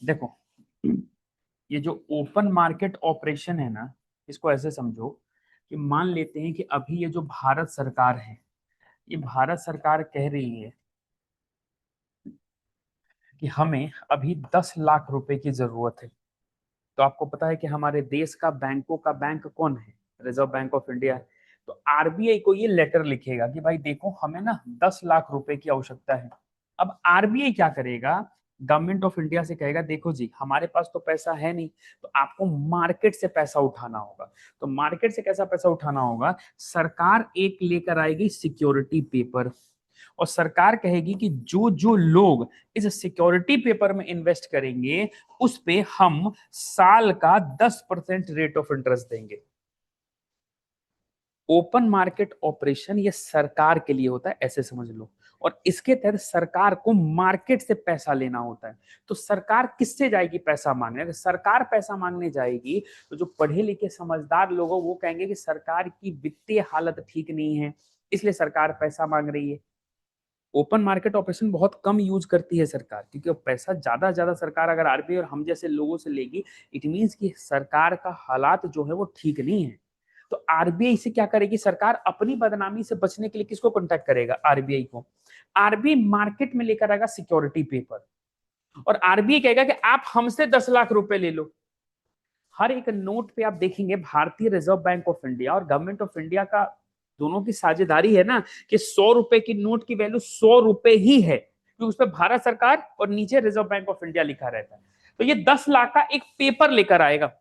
देखो, ये जो ओपन मार्केट ऑपरेशन है ना, इसको ऐसे समझो कि मान लेते हैं कि अभी ये जो भारत सरकार है, ये भारत सरकार कह रही है कि हमें अभी 10 लाख रुपए की जरूरत है। तो आपको पता है कि हमारे देश का बैंकों का बैंक कौन है? रिजर्व बैंक ऑफ इंडिया है। तो आरबीआई को ये लेटर लिखेगा कि भाई देखो, हमें ना 10 लाख रुपए की आवश्यकता है। अब आरबीआई क्या करेगा? गवर्नमेंट ऑफ इंडिया से कहेगा देखो जी, हमारे पास तो पैसा है नहीं, तो आपको मार्केट से पैसा उठाना होगा। तो मार्केट से कैसा पैसा उठाना होगा? सरकार एक लेकर आएगी सिक्योरिटी पेपर, और सरकार कहेगी कि जो जो लोग इस सिक्योरिटी पेपर में इन्वेस्ट करेंगे, उस पे हम साल का 10% रेट ऑफ इंटरेस्ट देंगे। ओपन मार्केट ऑपरेशन ये सरकार के लिए होता है, ऐसे समझ लो। और इसके तहत सरकार को मार्केट से पैसा लेना होता है। तो सरकार किससे जाएगी पैसा मांगने? अगर सरकार पैसा मांगने जाएगी, तो जो पढ़े लिखे समझदार लोग वो कहेंगे कि सरकार की वित्तीय हालत ठीक नहीं है, इसलिए सरकार पैसा मांग रही है। ओपन मार्केट ऑपरेशन बहुत कम यूज करती है सरकार, क्योंकि पैसा ज्यादा सरकार अगर आरबीआई और हम जैसे लोगों से लेगी, इट मीन्स कि सरकार का हालात जो है वो ठीक नहीं है। तो आरबीआई से क्या करेगी सरकार? अपनी बदनामी से बचने के लिए किसको कॉन्टैक्ट करेगा? आरबीआई को। आरबीआई मार्केट में लेकर आएगा सिक्योरिटी पेपर, और आरबीआई कहेगा कि आप हमसे 10 लाख रुपए ले लो। हर एक नोट पे आप देखेंगे भारतीय रिजर्व बैंक ऑफ इंडिया और गवर्नमेंट ऑफ इंडिया का दोनों की साझेदारी है ना, कि 100 रुपए की नोट की वैल्यू 100 रुपए ही है, क्योंकि उस पर भारत सरकार और नीचे रिजर्व बैंक ऑफ इंडिया लिखा रहता है। तो ये 10 लाख का एक पेपर लेकर आएगा,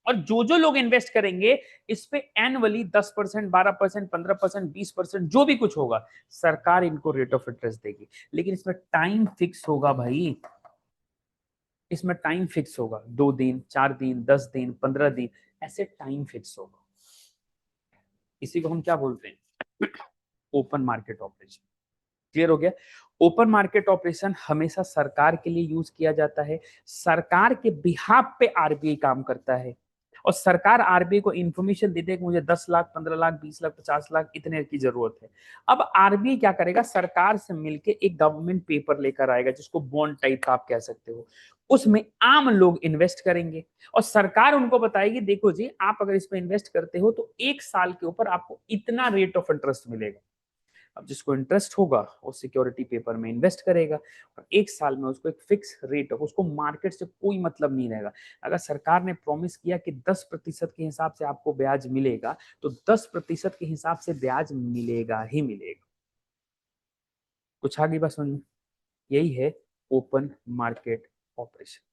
और जो जो लोग इन्वेस्ट करेंगे इस पे एनुअली 10%, 12%, 15%, 20%, जो भी कुछ होगा, सरकार इनको रेट ऑफ इंटरेस्ट देगी। लेकिन इसमें टाइम फिक्स होगा भाई, इसमें टाइम फिक्स होगा। 2 दिन, 4 दिन, 10 दिन, 15 दिन, ऐसे टाइम फिक्स होगा। इसी को हम क्या बोलते हैं? Open market operation. क्लियर हो गया? ओपन मार्केट ऑपरेशन हमेशा सरकार के लिए यूज किया जाता है। सरकार के बिहाफ पे आरबीआई काम करता है, और सरकार आरबीआई को इंफॉर्मेशन देती है कि मुझे 10 लाख, 15 लाख, 20 लाख, 50 लाख इतने की जरूरत है। अब आरबीआई क्या करेगा? सरकार से मिलकर एक गवर्नमेंट पेपर लेकर आएगा, जिसको बॉन्ड टाइप आप कह सकते हो। उसमें आम लोग इन्वेस्ट करेंगे, और सरकार उनको बताएगी देखो जी, आप अगर इस पे इन्वेस्ट करते हो तो 1 साल के ऊपर आपको इतना रेट ऑफ इंटरेस्ट मिलेगा। अब जिसको इंटरेस्ट होगा वो सिक्योरिटी पेपर में इन्वेस्ट करेगा, और 1 साल में उसको एक फिक्स रेट हो, उसको मार्केट से कोई मतलब नहीं रहेगा। अगर सरकार ने प्रॉमिस किया कि 10% के हिसाब से आपको ब्याज मिलेगा, तो 10% के हिसाब से ब्याज मिलेगा ही मिलेगा। कुछ आगे बात समझ में? यही है ओपन मार्केट ऑपरेशन।